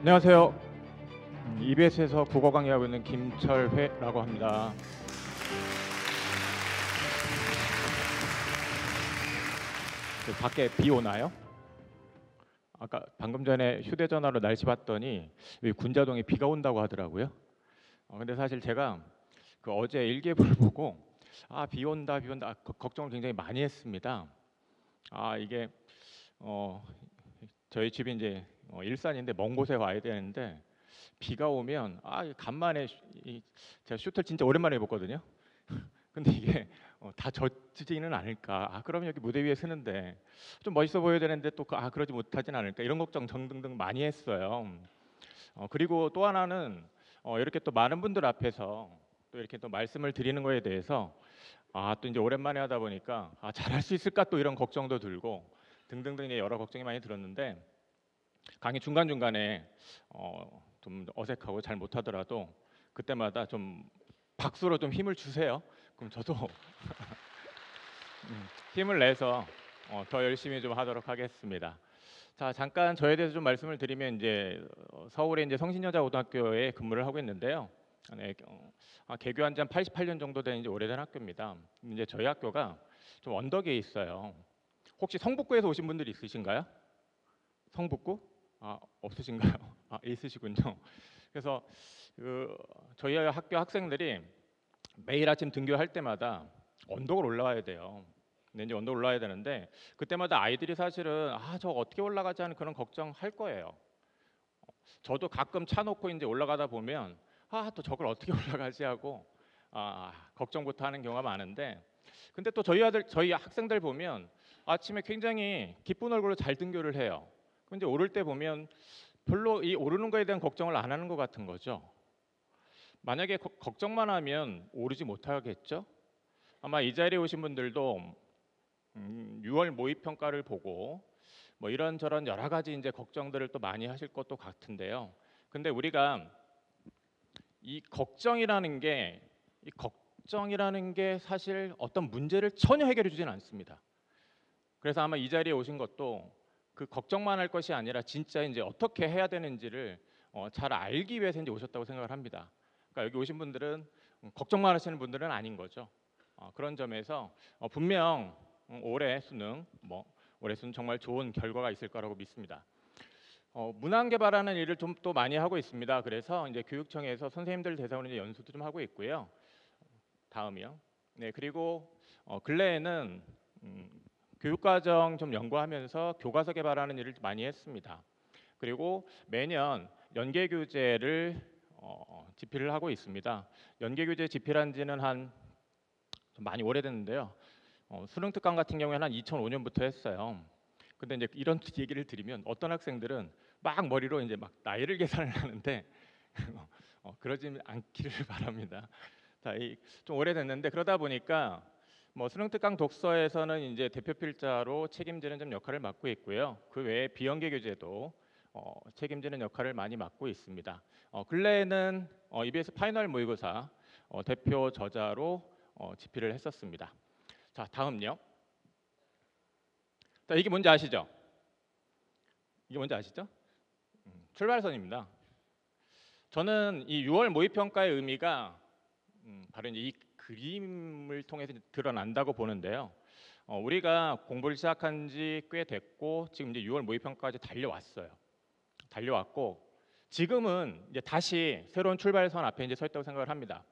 안녕하세요. EBS에서 국어 강의하고 있는 김철회라고 합니다. 밖에 비 오나요? 아까 방금 전에 휴대전화로 날씨 봤더니 여기 군자동에 비가 온다고 하더라고요. 근데 사실 제가 어제 일기예보를 보고 비 온다 비 온다 걱정을 굉장히 많이 했습니다. 이게 저희 집이 이제 일산인데 먼 곳에 와야 되는데 비가 오면 간만에 제가 슈트를 진짜 오랜만에 입었거든요. 근데 이게 다 젖지는 않을까? 그럼 여기 무대 위에 서는데 좀 멋있어 보여야 되는데 또 그러지 못하진 않을까? 이런 걱정 등등등 많이 했어요. 그리고 또 하나는 이렇게 또 많은 분들 앞에서 또 이렇게 또 말씀을 드리는 거에 대해서 또 이제 오랜만에 하다 보니까 잘할 수 있을까 또 이런 걱정도 들고 등등등 여러 걱정이 많이 들었는데 강의 중간 중간에 좀 어색하고 잘 못하더라도 그때마다 좀 박수로 좀 힘을 주세요. 그럼 저도 힘을 내서 더 열심히 좀 하도록 하겠습니다. 자, 잠깐 저에 대해서 좀 말씀을 드리면 이제 서울에 이제 성신여자고등학교에 근무를 하고 있는데요. 네, 개교한 지 한 88년 정도 된 이제 오래된 학교입니다. 이제 저희 학교가 좀 언덕에 있어요. 혹시 성북구에서 오신 분들 있으신가요? 성북구? 없으신가요? 있으시군요. 그래서 저희 학교 학생들이 매일 아침 등교할 때마다 언덕을 올라와야 돼요. 근데 이제 언덕 올라와야 되는데 그때마다 아이들이 사실은 저 어떻게 올라가지 하는 그런 걱정할 거예요. 저도 가끔 차 놓고 이제 올라가다 보면 또 저걸 어떻게 올라가지 하고 걱정부터 하는 경우가 많은데 근데 또 저희 학생들 보면 아침에 굉장히 기쁜 얼굴로 잘 등교를 해요. 근데 오를 때 보면 별로 이 오르는 거에 대한 걱정을 안 하는 것 같은 거죠. 만약에 걱정만 하면 오르지 못하겠죠. 아마 이 자리에 오신 분들도 6월 모의 평가를 보고 뭐 이런저런 여러 가지 이제 걱정들을 또 많이 하실 것도 같은데요. 근데 우리가 이 걱정이라는 게 사실 어떤 문제를 전혀 해결해 주지는 않습니다. 그래서 아마 이 자리에 오신 것도 그 걱정만 할 것이 아니라 진짜 이제 어떻게 해야 되는지를 잘 알기 위해서 이제 오셨다고 생각을 합니다. 그러니까 여기 오신 분들은 걱정만 하시는 분들은 아닌 거죠. 그런 점에서 분명 올해 수능 정말 좋은 결과가 있을 거라고 믿습니다. 문항 개발하는 일을 좀 또 많이 하고 있습니다. 그래서 이제 교육청에서 선생님들 대상으로 이제 연수도 좀 하고 있고요. 다음이요. 네, 그리고 근래에는 교육과정 좀 연구하면서 교과서 개발하는 일을 많이 했습니다. 그리고 매년 연계교재를 집필을 하고 있습니다. 연계교재 집필한 지는 좀 많이 오래됐는데요. 수능 특강 같은 경우에는 한 2005년부터 했어요. 근데 이제 이런 얘기를 드리면 어떤 학생들은 막 머리로 이제 막 나이를 계산을 하는데 그러지 않기를 바랍니다. 좀 오래됐는데 그러다 보니까 뭐 수능 특강 독서에서는 이제 대표 필자로 책임지는 좀 역할을 맡고 있고요. 그 외에 비연계 교재도 책임지는 역할을 많이 맡고 있습니다. 근래에는 EBS 파이널 모의고사 대표 저자로 집필을 했었습니다. 자, 다음요. 자, 이게 뭔지 아시죠? 출발선입니다. 저는 이 6월 모의평가의 의미가 바로 이제 이 그림을 통해서 드러난다고 보는데요. 우리가 공부를 시작한 지 꽤 됐고 지금 이제 6월 모의평가까지 달려왔고 지금은 이제 다시 새로운 출발선 앞에 이제 서 있다고 생각을 합니다.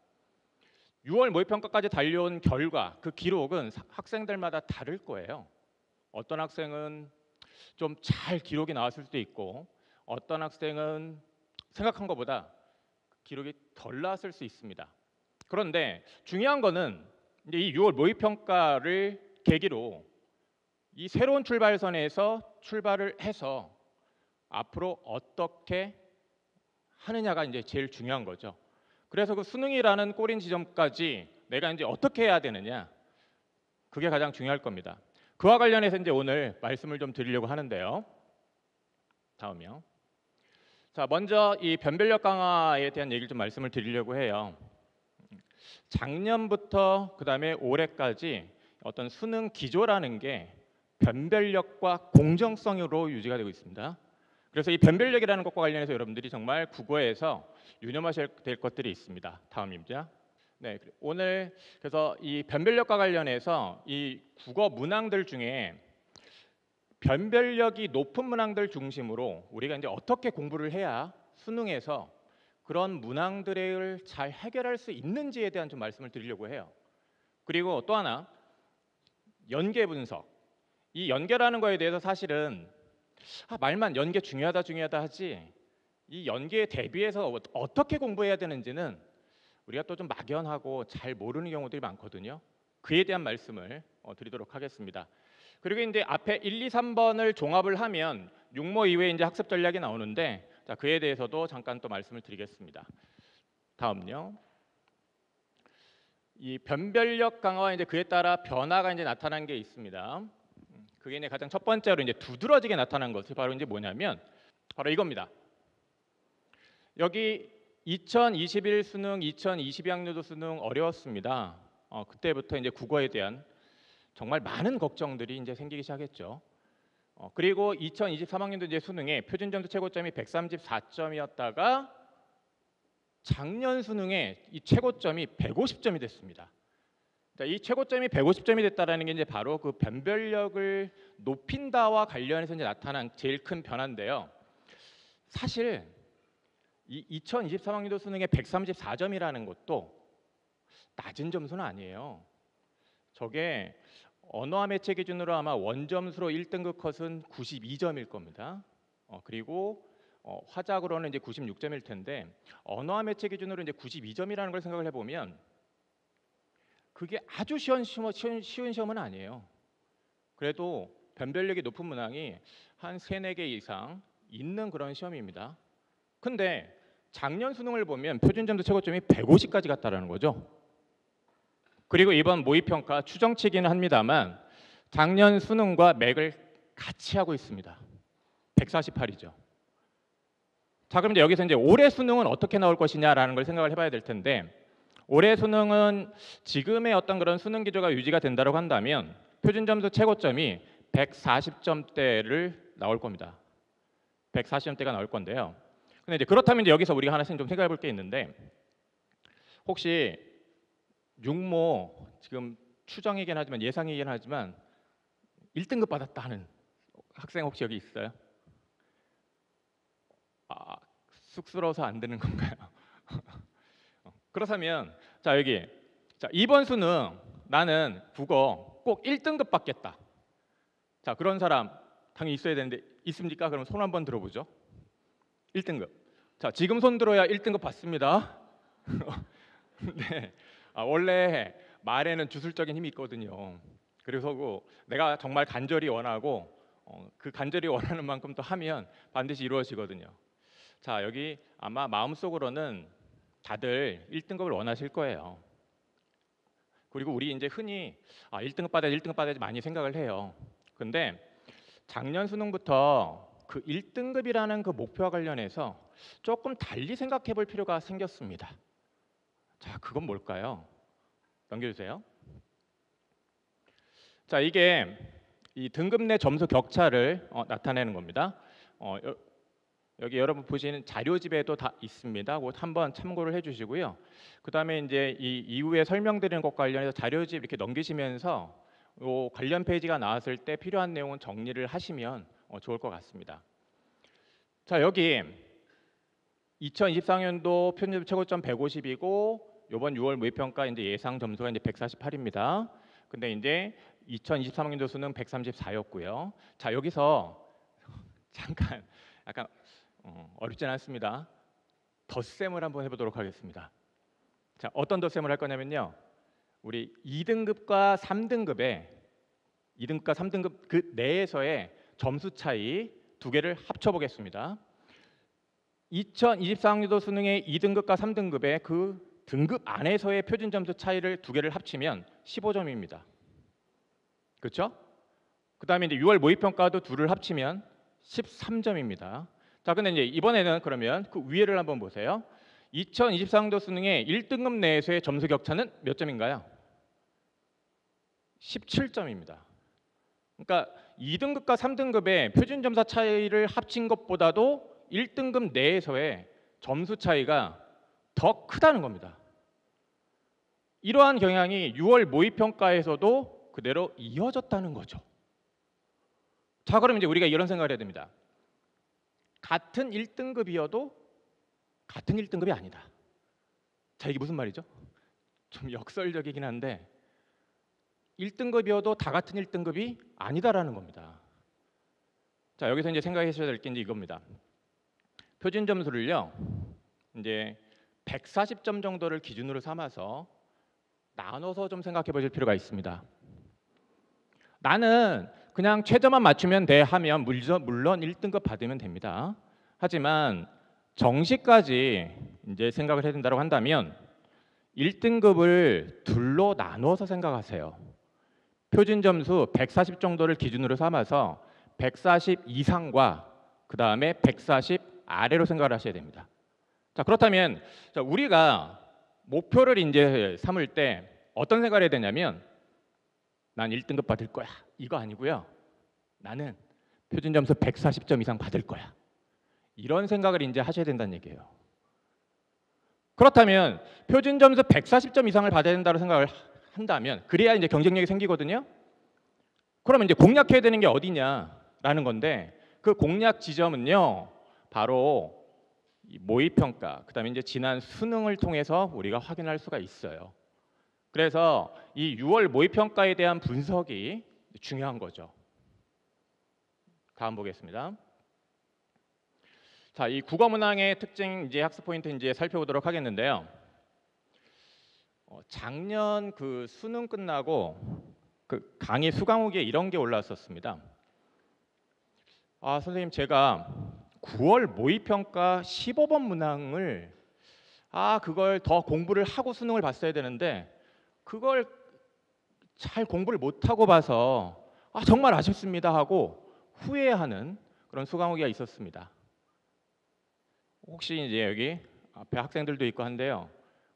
6월 모의평가까지 달려온 결과 그 기록은 학생들마다 다를 거예요. 어떤 학생은 좀 잘 기록이 나왔을 수도 있고 어떤 학생은 생각한 것보다 기록이 덜 나왔을 수 있습니다. 그런데 중요한 거는 이제 이 6월 모의평가를 계기로 이 새로운 출발선에서 출발을 해서 앞으로 어떻게 하느냐가 이제 제일 중요한 거죠. 그래서 그 수능이라는 꼬린 지점까지 내가 이제 어떻게 해야 되느냐, 그게 가장 중요할 겁니다. 그와 관련해서 이제 오늘 말씀을 좀 드리려고 하는데요. 다음이요. 자, 먼저 이 변별력 강화에 대한 얘기를 좀 말씀을 드리려고 해요. 작년부터 그다음에 올해까지 어떤 수능 기조라는 게 변별력과 공정성으로 유지가 되고 있습니다. 그래서 이 변별력이라는 것과 관련해서 여러분들이 정말 국어에서 유념하셔야 될 것들이 있습니다. 다음입니다. 네, 오늘 그래서 이 변별력과 관련해서 이 국어 문항들 중에 변별력이 높은 문항들 중심으로 우리가 이제 어떻게 공부를 해야 수능에서 그런 문항들을 잘 해결할 수 있는지에 대한 좀 말씀을 드리려고 해요. 그리고 또 하나, 연계 분석. 이 연계라는 거에 대해서 사실은 말만 연계 중요하다 하지 이 연계에 대비해서 어떻게 공부해야 되는지는 우리가 또 좀 막연하고 잘 모르는 경우들이 많거든요. 그에 대한 말씀을 드리도록 하겠습니다. 그리고 이제 앞에 1, 2, 3번을 종합을 하면 육모 이외에 이제 학습 전략이 나오는데, 자, 그에 대해서도 잠깐 또 말씀을 드리겠습니다. 다음요. 이 변별력 강화와 이제 그에 따라 변화가 이제 나타난 게 있습니다. 그게 이제 가장 첫 번째로 이제 두드러지게 나타난 것이 바로 이제 뭐냐면 바로 이겁니다. 여기 2021 수능, 2022학년도 수능 어려웠습니다. 그때부터 이제 국어에 대한 정말 많은 걱정들이 이제 생기기 시작했죠. 그리고 2023학년도 이제 수능에 표준 점수 최고점이 134점이었다가 작년 수능에 이 최고점이 150점이 됐습니다. 이 최고점이 150점이 됐다라는 게 이제 바로 그 변별력을 높인다와 관련해서 이제 나타난 제일 큰 변화인데요. 사실 이 2023학년도 수능에 134점이라는 것도 낮은 점수는 아니에요. 저게 언어와 매체 기준으로 아마 원점수로 1등급 컷은 92점일 겁니다. 그리고 화작으로는 이제 96점일 텐데 언어와 매체 기준으로 이제 92점이라는 걸 생각을 해보면 그게 아주 쉬운 시험은 아니에요. 그래도 변별력이 높은 문항이 한 3, 4개 이상 있는 그런 시험입니다. 근데 작년 수능을 보면 표준점수 최고점이 150까지 갔다라는 거죠. 그리고 이번 모의평가 추정치기는 합니다만 작년 수능과 맥을 같이 하고 있습니다. 148이죠. 자, 그럼 이제 여기서 이제 올해 수능은 어떻게 나올 것이냐라는 걸 생각을 해봐야 될 텐데, 올해 수능은 지금의 어떤 그런 수능 기조가 유지가 된다고 한다면 표준점수 최고점이 140점대를 나올 겁니다. 140점대가 나올 건데요. 근데 이제 그렇다면 이제 여기서 우리가 하나씩 좀 생각해 볼 게 있는데, 혹시 육모 지금 추정이긴 하지만 예상이긴 하지만 1등급 받았다 하는 학생 혹시 여기 있어요? 쑥스러워서 안 되는 건가요? 그렇다면 자, 여기 자, 이번 수능 나는 국어 꼭 1등급 받겠다. 자, 그런 사람 당연히 있어야 되는데 있습니까? 그럼 손 한번 들어보죠. 1등급. 자, 지금 손 들어야 1등급 받습니다. 네. 원래 말에는 주술적인 힘이 있거든요. 그래서 내가 정말 간절히 원하고 그 간절히 원하는 만큼 또 하면 반드시 이루어지거든요. 자, 여기 아마 마음속으로는 다들 1등급을 원하실 거예요. 그리고 우리 이제 흔히 1등급 받아야지 많이 생각을 해요. 근데 작년 수능부터 그 1등급이라는 그 목표와 관련해서 조금 달리 생각해 볼 필요가 생겼습니다. 자, 그건 뭘까요? 넘겨주세요. 자, 이게 이 등급 내 점수 격차를 나타내는 겁니다. 여기 여러분 보시는 자료집에도 다 있습니다. 곧 한번 참고를 해주시고요. 그 다음에 이제 이 이후에 설명드리는 것과 관련해서 자료집 이렇게 넘기시면서 요 관련 페이지가 나왔을 때 필요한 내용은 정리를 하시면 좋을 것 같습니다. 자, 여기 2024년도 표준 최고점 150이고 이번 6월 모의평가 이제 예상 점수가 이제 148입니다. 근데 이제 2023학년도 수능 134였고요. 자, 여기서 잠깐 약간 어렵진 않습니다. 덧셈을 한번 해보도록 하겠습니다. 자, 어떤 덧셈을 할 거냐면요. 우리 2등급과 3등급의 2등급과 3등급 그 내에서의 점수 차이 두 개를 합쳐보겠습니다. 2024학년도 수능의 2등급과 3등급의 그 등급 안에서의 표준 점수 차이를 두 개를 합치면 15점입니다. 그렇죠? 그 다음에 이제 6월 모의평가도 둘을 합치면 13점입니다. 자, 근데 이제 이번에는 그러면 그 위에를 한번 보세요. 2024학년도 수능의 1등급 내에서의 점수 격차는 몇 점인가요? 17점입니다. 그러니까 2등급과 3등급의 표준 점수 차이를 합친 것보다도 1등급 내에서의 점수 차이가 더 크다는 겁니다. 이러한 경향이 6월 모의평가에서도 그대로 이어졌다는 거죠. 자, 그럼 이제 우리가 이런 생각을 해야 됩니다. 같은 1등급이어도 같은 1등급이 아니다. 자, 이게 무슨 말이죠? 좀 역설적이긴 한데 1등급이어도 다 같은 1등급이 아니다라는 겁니다. 자, 여기서 이제 생각하셔야 될 게 이제 이겁니다. 표준 점수를요, 이제 140점 정도를 기준으로 삼아서 나눠서 좀 생각해 보실 필요가 있습니다. 나는 그냥 최저만 맞추면 돼 하면 물론 1등급 받으면 됩니다. 하지만 정시까지 이제 생각을 해야 된다고 한다면 1등급을 둘로 나눠서 생각하세요. 표준 점수 140 정도를 기준으로 삼아서 140 이상과 그 다음에 140 아래로 생각을 하셔야 됩니다. 자, 그렇다면 우리가 목표를 이제 삼을 때 어떤 생각을 해야 되냐면 난 1등급 받을 거야 이거 아니고요. 나는 표준 점수 140점 이상 받을 거야. 이런 생각을 이제 하셔야 된다는 얘기예요. 그렇다면 표준 점수 140점 이상을 받아야 된다고 생각을 한다면 그래야 이제 경쟁력이 생기거든요. 그러면 이제 공략해야 되는 게 어디냐라는 건데 그 공략 지점은요. 바로 이 모의평가, 그다음에 이제 지난 수능을 통해서 우리가 확인할 수가 있어요. 그래서 이 6월 모의평가에 대한 분석이 중요한 거죠. 다음 보겠습니다. 자, 이 국어문항의 특징 이제 학습 포인트 이제 살펴보도록 하겠는데요. 작년 그 수능 끝나고 그 강의 수강후기에 이런 게 올라왔었습니다. 아, 선생님 제가 9월 모의평가 15번 문항을 그걸 더 공부를 하고 수능을 봤어야 되는데 그걸 잘 공부를 못하고 봐서 정말 아쉽습니다 하고 후회하는 그런 수강후기가 있었습니다. 혹시 이제 여기 앞에 학생들도 있고 한데요.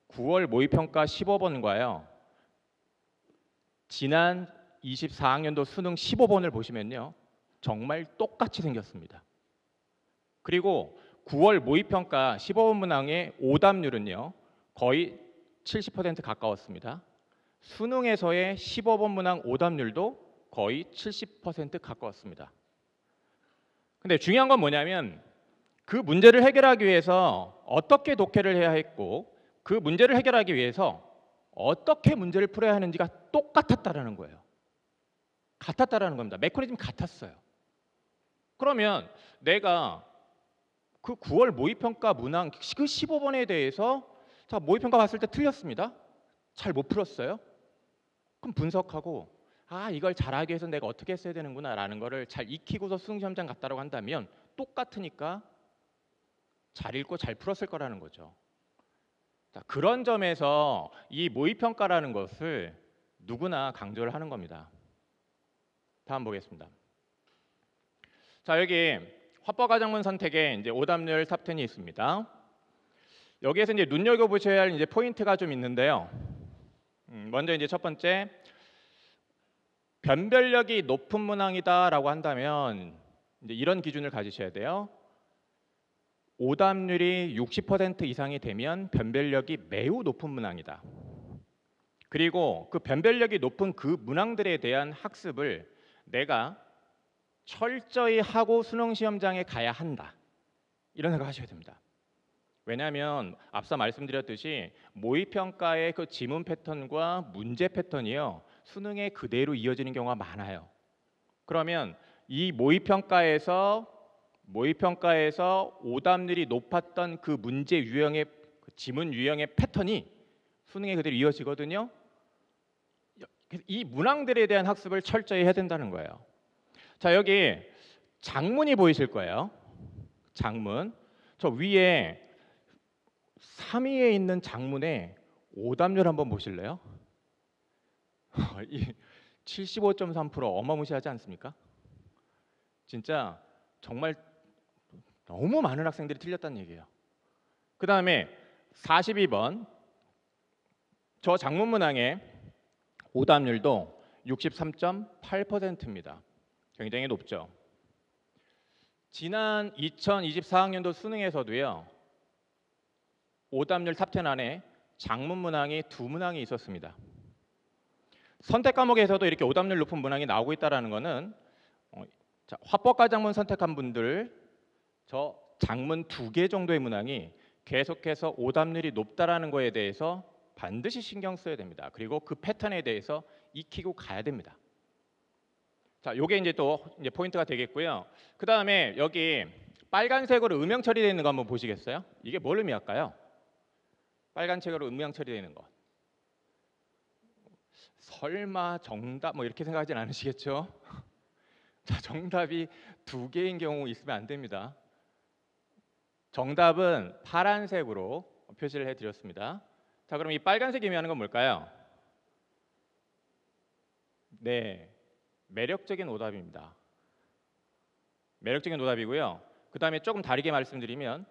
9월 모의평가 15번과요. 지난 24학년도 수능 15번을 보시면요. 정말 똑같이 생겼습니다. 그리고 9월 모의평가 15번 문항의 오답률은요. 거의 70% 가까웠습니다. 수능에서의 15번 문항 오답률도 거의 70% 가까웠습니다. 근데 중요한 건 뭐냐면 그 문제를 해결하기 위해서 어떻게 독해를 해야 했고 그 문제를 해결하기 위해서 어떻게 문제를 풀어야 하는지가 똑같았다라는 거예요. 같았다라는 겁니다. 메커니즘이 같았어요. 그러면 내가 그 9월 모의평가 문항 그 15번에 대해서 자, 모의평가 봤을 때 틀렸습니다. 잘 못 풀었어요. 그럼 분석하고 이걸 잘하기 위해서 내가 어떻게 했어야 되는구나 라는 거를 잘 익히고서 수능시험장 갔다라고 한다면 똑같으니까 잘 읽고 잘 풀었을 거라는 거죠. 자, 그런 점에서 이 모의평가라는 것을 누구나 강조를 하는 겁니다. 다음 보겠습니다. 자, 여기 화법과정문 선택에 이제 오답률 탑10이 있습니다. 여기에서 이제 눈여겨보셔야 할 이제 포인트가 좀 있는데요. 먼저 이제 첫 번째, 변별력이 높은 문항이다라고 한다면 이제 이런 기준을 가지셔야 돼요. 오답률이 60% 이상이 되면 변별력이 매우 높은 문항이다. 그리고 그 변별력이 높은 그 문항들에 대한 학습을 내가 철저히 하고 수능 시험장에 가야 한다. 이런 생각 하셔야 됩니다. 왜냐하면 앞서 말씀드렸듯이 모의평가의 그 지문 패턴과 문제 패턴이요. 수능에 그대로 이어지는 경우가 많아요. 그러면 이 모의평가에서 오답률이 높았던 그 문제 유형의 그 지문 유형의 패턴이 수능에 그대로 이어지거든요. 이 문항들에 대한 학습을 철저히 해야 된다는 거예요. 자, 여기 장문이 보이실 거예요. 장문. 저 위에 3위에 있는 장문의 오답률 한번 보실래요? 75.3% 어마무시하지 않습니까? 진짜 정말 너무 많은 학생들이 틀렸다는 얘기예요. 그 다음에 42번 저 장문 문항의 오답률도 63.8%입니다. 굉장히 높죠. 지난 2024학년도 수능에서도요. 오답률 탑10 안에 작문 문항이 2문항이 있었습니다. 선택 과목에서도 이렇게 오답률 높은 문항이 나오고 있다는 것은 화법과 작문 선택한 분들 저 작문 2개 정도의 문항이 계속해서 오답률이 높다라는 거에 대해서 반드시 신경 써야 됩니다. 그리고 그 패턴에 대해서 익히고 가야 됩니다. 자, 요게 이제 또 이제 포인트가 되겠고요. 그 다음에 여기 빨간색으로 음영 처리되어 있는 거 한번 보시겠어요? 이게 뭘 의미할까요? 빨간색으로 음영 처리되어 있는 것. 설마 정답 뭐 이렇게 생각하진 않으시겠죠? 자, 정답이 2개인 경우 있으면 안 됩니다. 정답은 파란색으로 표시를 해드렸습니다. 자, 그럼 이 빨간색이 의미하는 건 뭘까요? 네, 매력적인 오답입니다. 매력적인 오답이고요. 그 다음에 조금 다르게 말씀드리면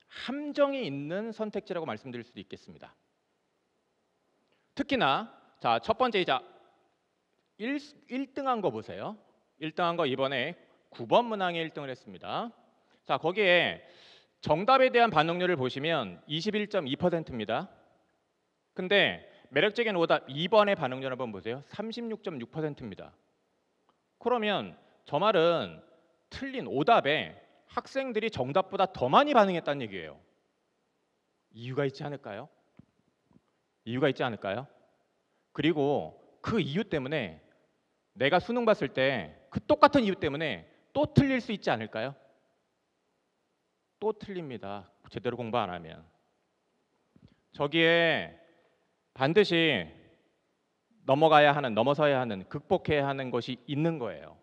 함정이 있는 선택지라고 말씀드릴 수도 있겠습니다. 특히나 자, 첫 번째 이자 1등한 거 보세요. 1등한 거 이번에 9번 문항에 1등을 했습니다. 자, 거기에 정답에 대한 반응률을 보시면 21.2%입니다. 근데 매력적인 오답 2번의 반응률 한번 보세요. 36.6%입니다. 그러면 저 말은 틀린 오답에 학생들이 정답보다 더 많이 반응했다는 얘기예요. 이유가 있지 않을까요? 이유가 있지 않을까요? 그리고 그 이유 때문에 내가 수능 봤을 때 그 똑같은 이유 때문에 또 틀릴 수 있지 않을까요? 또 틀립니다. 제대로 공부 안 하면. 저기에 반드시 넘어서야 하는, 극복해야 하는 것이 있는 거예요.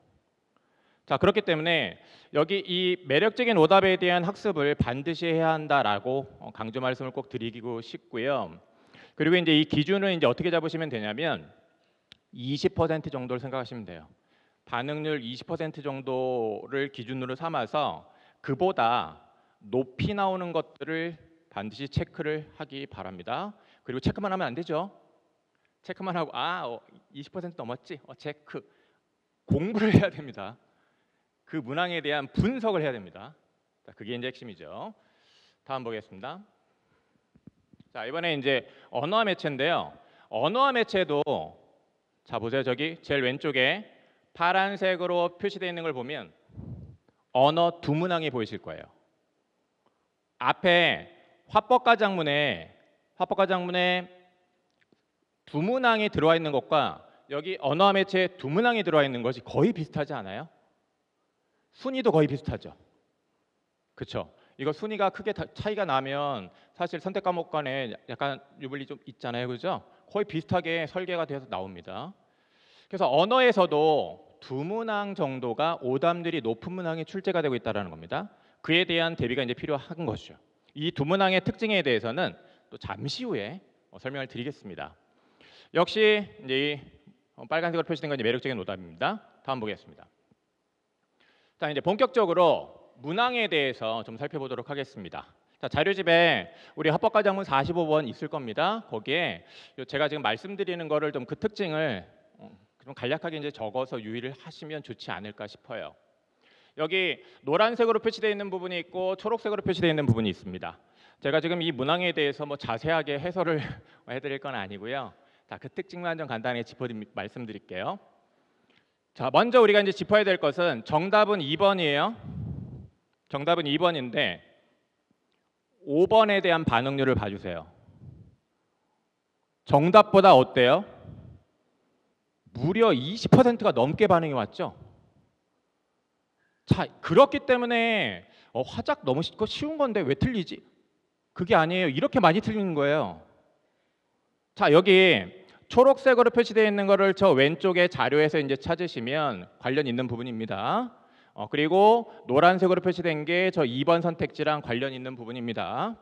자, 그렇기 때문에 여기 이 매력적인 오답에 대한 학습을 반드시 해야 한다라고 강조 말씀을 꼭 드리고 싶고요. 그리고 이제 이 기준을 이제 어떻게 잡으시면 되냐면 20% 정도를 생각하시면 돼요. 반응률 20% 정도를 기준으로 삼아서 그보다 높이 나오는 것들을 반드시 체크를 하기 바랍니다. 그리고 체크만 하면 안 되죠. 체크만 하고 20% 넘었지? 체크. 공부를 해야 됩니다. 그 문항에 대한 분석을 해야 됩니다. 자, 그게 이제 핵심이죠. 다음 보겠습니다. 자, 이번에 이제 언어와 매체인데요. 언어와 매체도 자, 보세요. 저기 제일 왼쪽에 파란색으로 표시되어 있는 걸 보면 언어 2문항이 보이실 거예요. 앞에 화법과 작문에 2문항이 들어와 있는 것과 여기 언어와 매체에 2문항이 들어와 있는 것이 거의 비슷하지 않아요? 순위도 거의 비슷하죠. 그렇죠? 이거 순위가 크게 차이가 나면 사실 선택 과목 간에 약간 유불리 좀 있잖아요. 그죠? 거의 비슷하게 설계가 돼서 나옵니다. 그래서 언어에서도 2문항 정도가 오답률이 높은 문항이 출제가 되고 있다는 겁니다. 그에 대한 대비가 이제 필요한 것이죠. 이 2문항의 특징에 대해서는 또 잠시 후에 설명을 드리겠습니다. 역시 이제 빨간색으로 표시된 건 이제 매력적인 오답입니다. 다음 보겠습니다. 자, 이제 본격적으로 문항에 대해서 좀 살펴보도록 하겠습니다. 자, 자료집에 우리 합법과 작문 45번 있을 겁니다. 거기에 제가 지금 말씀드리는 거를 좀 그 특징을 좀 간략하게 이제 적어서 유의를 하시면 좋지 않을까 싶어요. 여기 노란색으로 표시되어 있는 부분이 있고 초록색으로 표시되어 있는 부분이 있습니다. 제가 지금 이 문항에 대해서 뭐 자세하게 해설을 해드릴 건 아니고요. 자, 그 특징만 좀 간단히 말씀드릴게요. 자, 먼저 우리가 이제 짚어야 될 것은 정답은 2번이에요. 정답은 2번인데 5번에 대한 반응률을 봐주세요. 정답보다 어때요? 무려 20%가 넘게 반응이 왔죠. 자, 그렇기 때문에 화작 너무 쉬운 건데 왜 틀리지? 그게 아니에요. 이렇게 많이 틀리는 거예요. 자, 여기 초록색으로 표시되어 있는 거를 저 왼쪽에 자료에서 이제 찾으시면 관련 있는 부분입니다. 그리고 노란색으로 표시된 게 저 2번 선택지랑 관련 있는 부분입니다.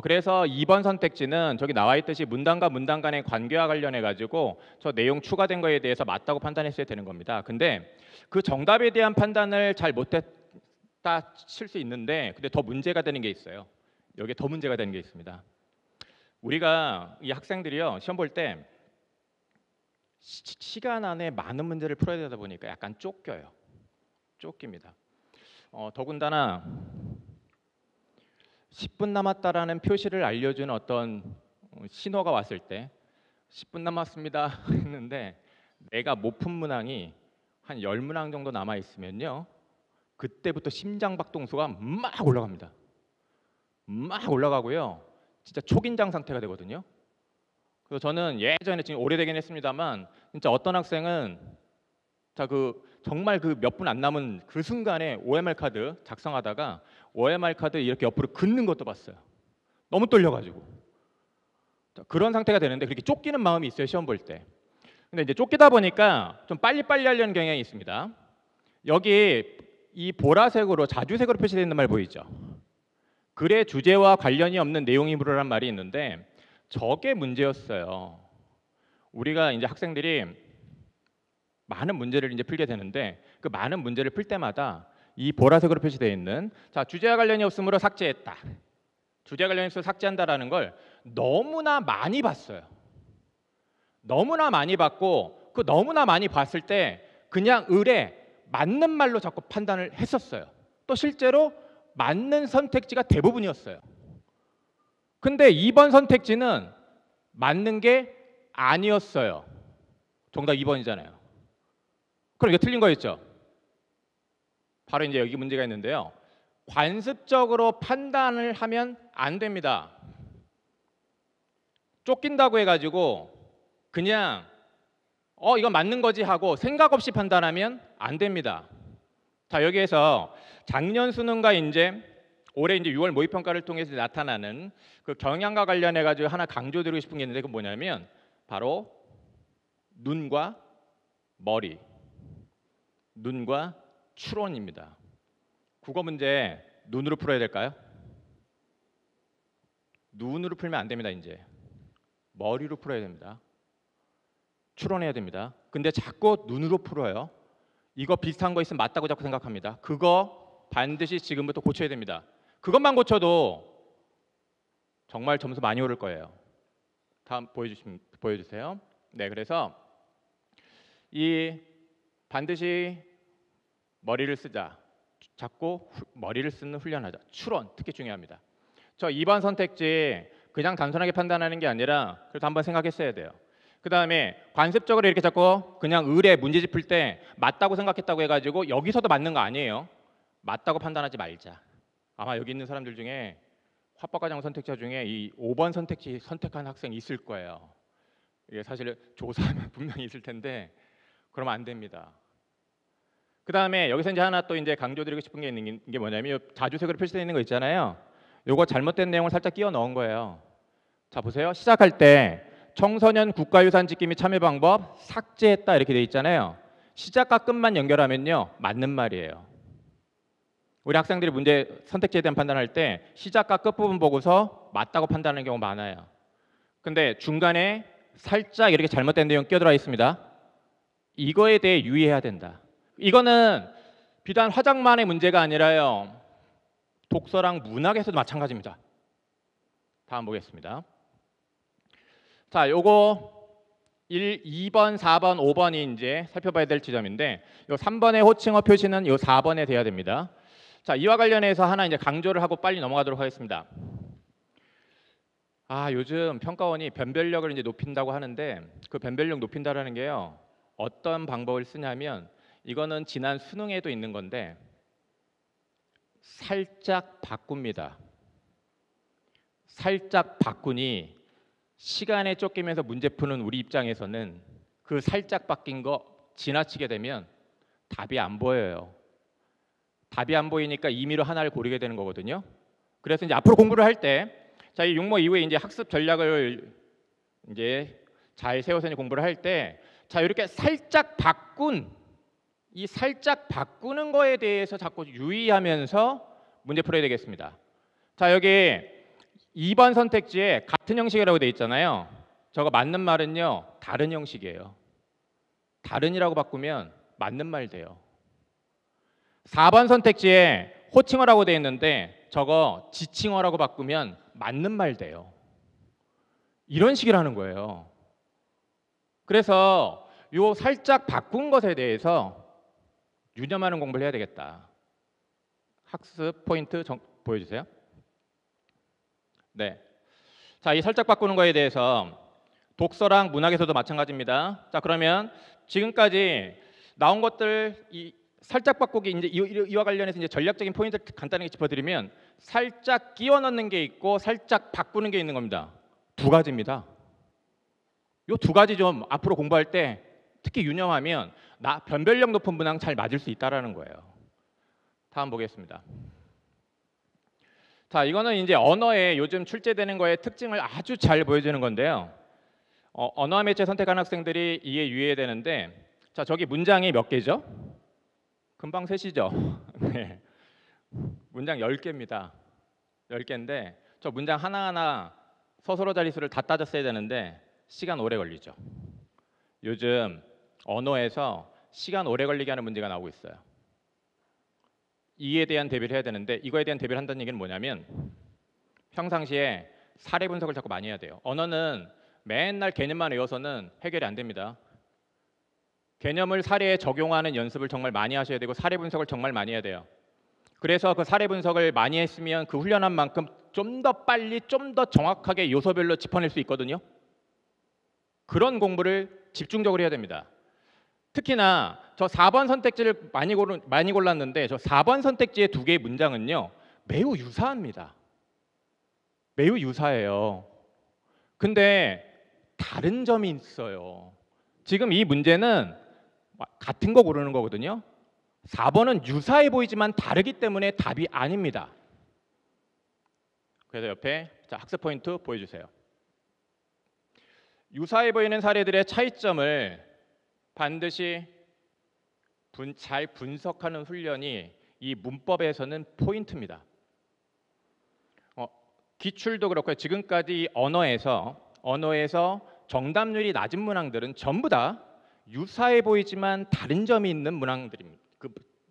그래서 2번 선택지는 저기 나와 있듯이 문단과 문단 간의 관계와 관련해 가지고 저 내용 추가된 거에 대해서 맞다고 판단했어야 되는 겁니다. 근데 그 정답에 대한 판단을 잘 못했다 칠 수 있는데 근데 더 문제가 되는 게 있어요. 여기에 더 문제가 되는 게 있습니다. 우리가 이 학생들이요 시험 볼 때 시간 안에 많은 문제를 풀어야 되다 보니까 약간 쫓깁니다. 더군다나 10분 남았다라는 표시를 알려주는 어떤 신호가 왔을 때 10분 남았습니다 했는데 내가 못 푼 문항이 한 10문항 정도 남아 있으면요, 그때부터 심장박동수가 막 올라갑니다. 막 올라가고요, 진짜 초긴장 상태가 되거든요. 그래서 저는 예전에, 지금 오래되긴 했습니다만, 진짜 어떤 학생은 정말 그 몇 분 안 남은 그 순간에 OMR 카드 작성하다가 OMR 카드 이렇게 옆으로 긋는 것도 봤어요. 너무 떨려가지고. 그런 상태가 되는데 그렇게 쫓기는 마음이 있어요, 시험 볼 때. 근데 이제 쫓기다 보니까 좀 빨리빨리 하려는 경향이 있습니다. 여기 이 보라색으로 자주색으로 표시되어 있는 말 보이죠? 글의 주제와 관련이 없는 내용이 물으란 말이 있는데 저게 문제였어요. 우리가 이제 학생들이 많은 문제를 이제 풀게 되는데 그 많은 문제를 풀 때마다 이 보라색으로 표시되어 있는, 자, 주제와 관련이 없으므로 삭제했다, 주제와 관련이 없으므로 삭제한다라는 걸 너무나 많이 봤어요. 너무나 많이 봤고, 그 너무나 많이 봤을 때 그냥 을에 맞는 말로 자꾸 판단을 했었어요. 또 실제로 맞는 선택지가 대부분이었어요. 근데 2번 선택지는 맞는 게 아니었어요. 정답 2번이잖아요. 그럼 이게 틀린 거였죠. 바로 이제 여기 문제가 있는데요. 관습적으로 판단을 하면 안 됩니다. 쫓긴다고 해가지고 그냥 이건 맞는 거지 하고 생각 없이 판단하면 안 됩니다. 자, 여기에서 작년 수능과 이제 올해 이제 6월 모의평가를 통해서 나타나는 그 경향과 관련해 가지고 하나 강조드리고 싶은 게 있는데, 그건 뭐냐면 바로 눈과 머리, 눈과 추론입니다. 국어 문제 눈으로 풀어야 될까요? 눈으로 풀면 안 됩니다. 이제 머리로 풀어야 됩니다. 추론해야 됩니다. 근데 자꾸 눈으로 풀어요. 이거 비슷한 거 있으면 맞다고 자꾸 생각합니다. 그거 반드시 지금부터 고쳐야 됩니다. 그것만 고쳐도 정말 점수 많이 오를 거예요. 다음 보여주세요. 네, 그래서 이 반드시 머리를 쓰자, 자꾸 머리를 쓰는 훈련하자, 추론 특히 중요합니다. 저 2번 선택지 그냥 단순하게 판단하는 게 아니라 그래도 한번 생각했어야 돼요. 그 다음에 관습적으로 이렇게 자꾸 그냥 을에 문제집 풀 때 맞다고 생각했다고 해가지고 여기서도 맞는 거 아니에요. 맞다고 판단하지 말자. 아마 여기 있는 사람들 중에 화법과정 선택자 중에 이 5번 선택지 선택한 학생 있을 거예요. 이게 사실 조사하면 분명히 있을 텐데 그러면 안 됩니다. 그 다음에 여기서 이제 하나 또 이제 강조드리고 싶은 게 있는 게 뭐냐면 자주색으로 표시되어 있는 거 있잖아요. 요거 잘못된 내용을 살짝 끼워 넣은 거예요. 자, 보세요. 시작할 때 청소년 국가유산 짓기 및 참여 방법 삭제했다 이렇게 돼 있잖아요. 시작과 끝만 연결하면요 맞는 말이에요. 우리 학생들이 문제 선택지에 대한 판단할 때 시작과 끝 부분 보고서 맞다고 판단하는 경우 많아요. 근데 중간에 살짝 이렇게 잘못된 내용 끼어들어 있습니다. 이거에 대해 유의해야 된다. 이거는 비단 화작만의 문제가 아니라요, 독서랑 문학에서도 마찬가지입니다. 다음 보겠습니다. 자, 요거 1, 2번, 4번, 5번이 이제 살펴봐야 될 지점인데 요 3번의 호칭어 표시는 요 4번에 돼야 됩니다. 자, 이와 관련해서 하나 이제 강조를 하고 빨리 넘어가도록 하겠습니다. 요즘 평가원이 변별력을 이제 높인다고 하는데 그 변별력 높인다라는 게요, 어떤 방법을 쓰냐면 이거는 지난 수능에도 있는 건데 살짝 바꿉니다. 살짝 바꾸니 시간에 쫓기면서 문제 푸는 우리 입장에서는 그 살짝 바뀐 거 지나치게 되면 답이 안 보여요. 답이 안 보이니까 임의로 하나를 고르게 되는 거거든요. 그래서 이제 앞으로 공부를 할 때, 자, 이 6모 이후에 이제 학습 전략을 이제 잘 세워서 공부를 할 때, 자, 이렇게 살짝 바꾸는 거에 대해서 자꾸 유의하면서 문제 풀어야 되겠습니다. 자, 여기 2번 선택지에 같은 형식이라고 돼 있잖아요. 저거 맞는 말은요 다른 형식이에요. 다른이라고 바꾸면 맞는 말 돼요. 4번 선택지에 호칭어라고 돼 있는데 저거 지칭어라고 바꾸면 맞는 말 돼요. 이런 식이라는 거예요. 그래서 요 살짝 바꾼 것에 대해서 유념하는 공부를 해야 되겠다. 학습 포인트 보여주세요. 네. 자, 이 살짝 바꾸는 거에 대해서 독서랑 문학에서도 마찬가지입니다. 자, 그러면 지금까지 나온 것들 이 살짝 바꾸기 이제 이와 관련해서 이제 전략적인 포인트를 간단하게 짚어드리면 살짝 끼워 넣는 게 있고 살짝 바꾸는 게 있는 겁니다. 두 가지입니다. 요 두 가지 좀 앞으로 공부할 때 특히 유념하면 나 변별력 높은 문항 잘 맞을 수 있다라는 거예요. 다음 보겠습니다. 자, 이거는 이제 언어에 요즘 출제되는 거의 특징을 아주 잘 보여주는 건데요. 언어와 매체 선택한 학생들이 이해 유의해야 되는데, 자, 저기 문장이 몇 개죠? 금방 세시죠? 네. 문장 10개입니다. 10개인데 저 문장 하나하나 서술어 자릿수를 다 따졌어야 되는데 시간 오래 걸리죠. 요즘 언어에서 시간 오래 걸리게 하는 문제가 나오고 있어요. 이에 대한 대비를 해야 되는데 이거에 대한 대비를 한다는 얘기는 뭐냐면 평상시에 사례 분석을 자꾸 많이 해야 돼요. 언어는 맨날 개념만 외워서는 해결이 안 됩니다. 개념을 사례에 적용하는 연습을 정말 많이 하셔야 되고 사례 분석을 정말 많이 해야 돼요. 그래서 그 사례 분석을 많이 했으면 그 훈련한 만큼 좀 더 빨리 좀 더 정확하게 요소별로 짚어낼 수 있거든요. 그런 공부를 집중적으로 해야 됩니다. 특히나 저 4번 선택지를 많이 골랐는데 저 4번 선택지의 두 개의 문장은요 매우 유사합니다. 매우 유사해요. 근데 다른 점이 있어요. 지금 이 문제는 같은 거 고르는 거거든요. 4번은 유사해 보이지만 다르기 때문에 답이 아닙니다. 그래서 옆에 자, 학습 포인트 보여주세요. 유사해 보이는 사례들의 차이점을 반드시 잘 분석하는 훈련이 이 문법에서는 포인트입니다. 기출도 그렇고요. 지금까지 언어에서 정답률이 낮은 문항들은 전부 다 유사해 보이지만 다른 점이 있는 문항들입니다.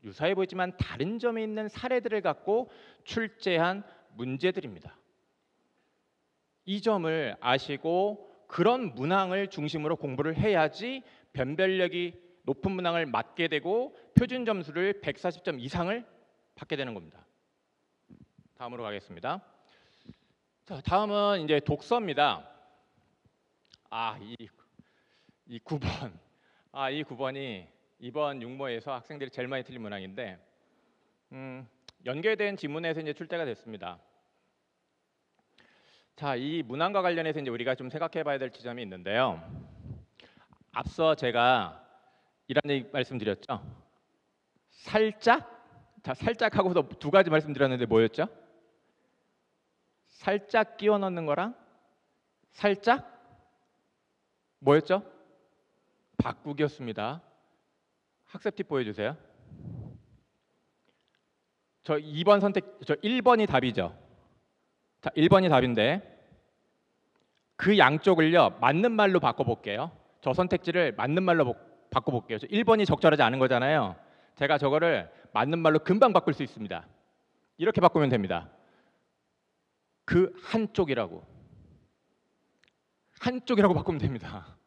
유사해 보이지만 다른 점이 있는 사례들을 갖고 출제한 문제들입니다. 이 점을 아시고 그런 문항을 중심으로 공부를 해야지 변별력이 높은 문항을 맞게 되고 표준 점수를 140점 이상을 받게 되는 겁니다. 다음으로 가겠습니다. 자, 다음은 이제 독서입니다. 이 9번. 이 9번이 이번 육모에서 학생들이 제일 많이 틀린 문항인데 연계된 지문에서 이제 출제가 됐습니다. 자, 이 문항과 관련해서 이제 우리가 좀 생각해봐야 될 지점이 있는데요. 앞서 제가 이런 얘기 말씀드렸죠. 살짝 하고서 두 가지 말씀드렸는데 뭐였죠? 살짝 끼워 넣는 거랑 살짝 뭐였죠? 바꾸기였습니다. 학습 팁 보여주세요. 저 1번이 답이죠. 자, 1번이 답인데 그 양쪽을요 맞는 말로 바꿔볼게요. 저 선택지를 맞는 말로 바꿔볼게요. 1번이 적절하지 않은 거잖아요. 제가 저거를 맞는 말로 금방 바꿀 수 있습니다. 이렇게 바꾸면 됩니다. 그 한쪽이라고 바꾸면 됩니다.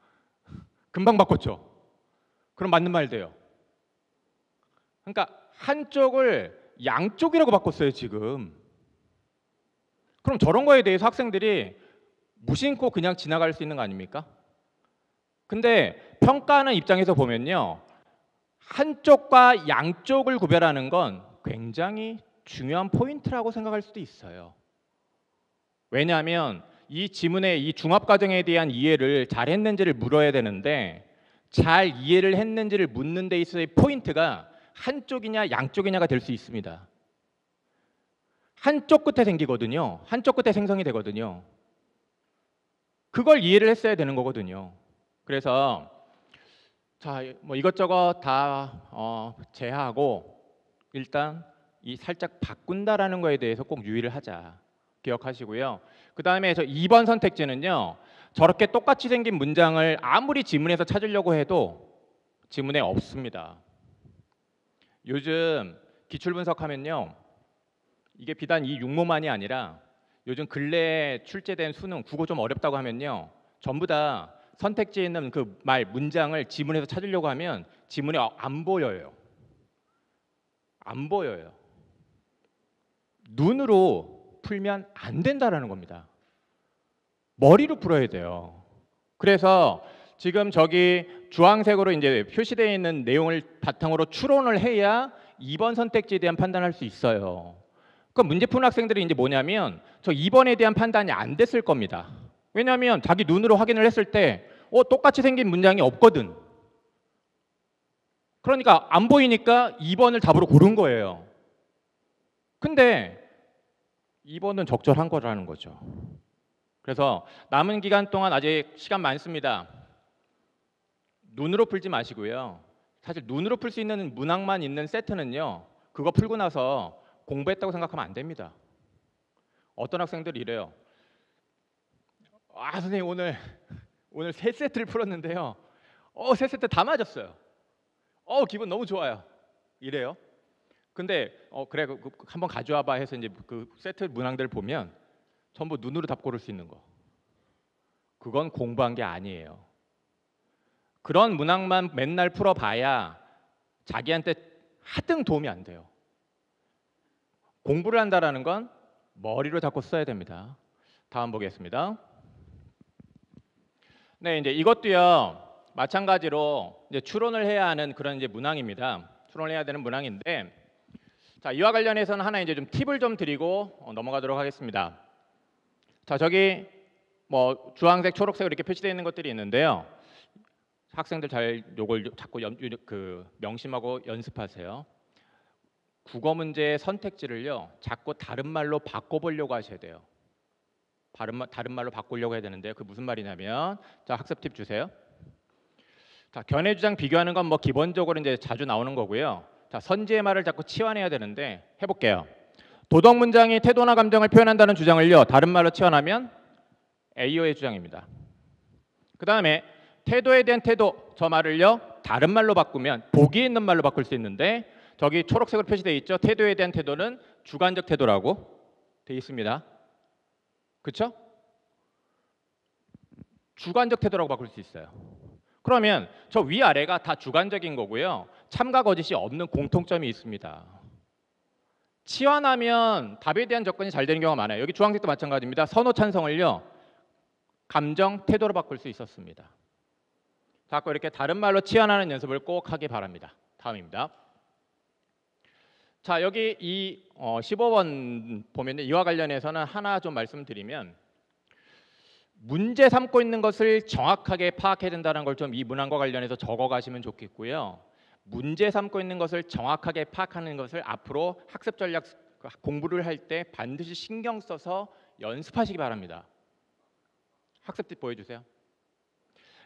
금방 바꿨죠. 그럼 맞는 말 돼요. 그러니까 한쪽을 양쪽이라고 바꿨어요 지금. 그럼 저런 거에 대해서 학생들이 무심코 그냥 지나갈 수 있는 거 아닙니까? 근데 평가하는 입장에서 보면요 한쪽과 양쪽을 구별하는 건 굉장히 중요한 포인트라고 생각할 수도 있어요. 왜냐하면 이 지문의 이 중합 과정에 대한 이해를 잘 했는지를 물어야 되는데 잘 이해를 했는지를 묻는 데 있어서의 포인트가 한쪽이냐 양쪽이냐가 될 수 있습니다. 한쪽 끝에 생기거든요. 한쪽 끝에 생성이 되거든요. 그걸 이해를 했어야 되는 거거든요. 그래서 자, 뭐 이것저것 다 제하고 일단 이 살짝 바꾼다라는 거에 대해서 꼭 유의를 하자. 기억하시고요. 그 다음에 저 2번 선택지는요. 저렇게 똑같이 생긴 문장을 아무리 지문에서 찾으려고 해도 지문에 없습니다. 요즘 기출 분석하면요. 이게 비단 이 육모만이 아니라 요즘 근래에 출제된 수능 국어 좀 어렵다고 하면요. 전부 다 선택지에 있는 그 말 문장을 지문에서 찾으려고 하면 지문이 안 보여요. 안 보여요. 눈으로 풀면 안 된다라는 겁니다. 머리로 풀어야 돼요. 그래서 지금 저기 주황색으로 이제 표시되어 있는 내용을 바탕으로 추론을 해야 2번 선택지에 대한 판단을 할 수 있어요. 그럼 문제 푸는 학생들이 이제 뭐냐면 저 2번에 대한 판단이 안 됐을 겁니다. 왜냐하면 자기 눈으로 확인을 했을 때 똑같이 생긴 문장이 없거든. 그러니까 안 보이니까 2번을 답으로 고른 거예요. 근데 2번은 적절한 거라는 거죠. 그래서 남은 기간 동안 아직 시간 많습니다. 눈으로 풀지 마시고요. 사실 눈으로 풀 수 있는 문항만 있는 세트는요. 그거 풀고 나서 공부했다고 생각하면 안 됩니다. 어떤 학생들이 이래요. 아 선생님 오늘 3세트를 풀었는데요. 3세트 다 맞았어요. 기분 너무 좋아요. 이래요. 근데 그래 한번 가져와봐 해서 이제 그 세트 문항들 보면 전부 눈으로 답 고를 수 있는 거. 그건 공부한 게 아니에요. 그런 문항만 맨날 풀어봐야 자기한테 하등 도움이 안 돼요. 공부를 한다라는 건 머리로 자꾸 써야 됩니다. 다음 보겠습니다. 네, 이제 이것도요 마찬가지로 이제 추론을 해야 하는 그런 이제 문항입니다. 추론을 해야 되는 문항인데, 자 이와 관련해서는 하나 이제 좀 팁을 좀 드리고 넘어가도록 하겠습니다. 자 저기 뭐 주황색, 초록색 이렇게 표시되어 있는 것들이 있는데요. 학생들 잘 요걸 자꾸 명심하고 연습하세요. 국어 문제의 선택지를요 자꾸 다른 말로 바꿔보려고 하셔야 돼요. 다른 말로 바꾸려고 해야 되는데 그 무슨 말이냐면, 자 학습 팁 주세요. 자 견해 주장 비교하는 건 뭐 기본적으로 이제 자주 나오는 거고요. 자 선지의 말을 자꾸 치환해야 되는데 해볼게요. 도덕 문장이 태도나 감정을 표현한다는 주장을요 다른 말로 치환하면 A어의 주장입니다. 그 다음에 태도에 대한 태도, 저 말을요 다른 말로 바꾸면 보기에 있는 말로 바꿀 수 있는데, 저기 초록색으로 표시되어 있죠. 태도에 대한 태도는 주관적 태도라고 되어 있습니다. 그렇죠? 주관적 태도라고 바꿀 수 있어요. 그러면 저 위아래가 다 주관적인 거고요. 참과 거짓이 없는 공통점이 있습니다. 치환하면 답에 대한 접근이 잘 되는 경우가 많아요. 여기 주황색도 마찬가지입니다. 선호, 찬성을요 감정, 태도로 바꿀 수 있었습니다. 자꾸 이렇게 다른 말로 치환하는 연습을 꼭 하기 바랍니다. 다음입니다. 자 여기 이 15번 보면 이와 관련해서는 하나 좀 말씀드리면, 문제 삼고 있는 것을 정확하게 파악해야 된다는 걸 좀 이 문항과 관련해서 적어 가시면 좋겠고요. 문제 삼고 있는 것을 정확하게 파악하는 것을 앞으로 학습 전략 공부를 할 때 반드시 신경 써서 연습하시기 바랍니다. 학습 팁 보여주세요.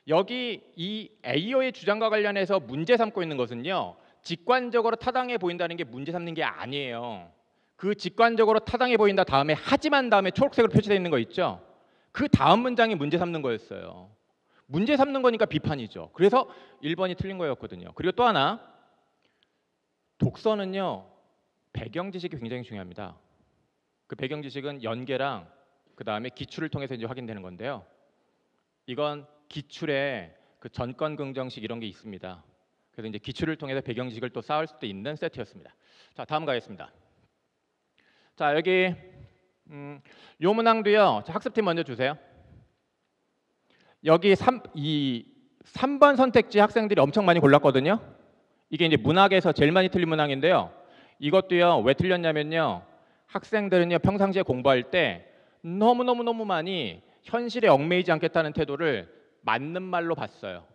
여기 이 A어의 주장과 관련해서 문제 삼고 있는 것은요 직관적으로 타당해 보인다는 게 문제 삼는 게 아니에요. 그 직관적으로 타당해 보인다 다음에 하지만 다음에 초록색으로 표시되어 있는 거 있죠. 그 다음 문장이 문제 삼는 거였어요. 문제 삼는 거니까 비판이죠. 그래서 1번이 틀린 거였거든요. 그리고 또 하나, 독서는요 배경 지식이 굉장히 중요합니다. 그 배경 지식은 연계랑 그 다음에 기출을 통해서 이제 확인되는 건데요. 이건 기출에 그 전권 긍정식 이런 게 있습니다. 그래서 이제 기출을 통해서 배경 지식을 또 쌓을 수도 있는 세트였습니다. 자 다음 가겠습니다. 자 여기 요 문항도요. 자, 학습팀 먼저 주세요. 여기 3번 선택지 학생들이 엄청 많이 골랐거든요. 이게 이제 문학에서 제일 많이 틀린 문항인데요. 이것도요 왜 틀렸냐면요, 학생들은요 평상시에 공부할 때 너무 많이 현실에 얽매이지 않겠다는 태도를 맞는 말로 봤어요.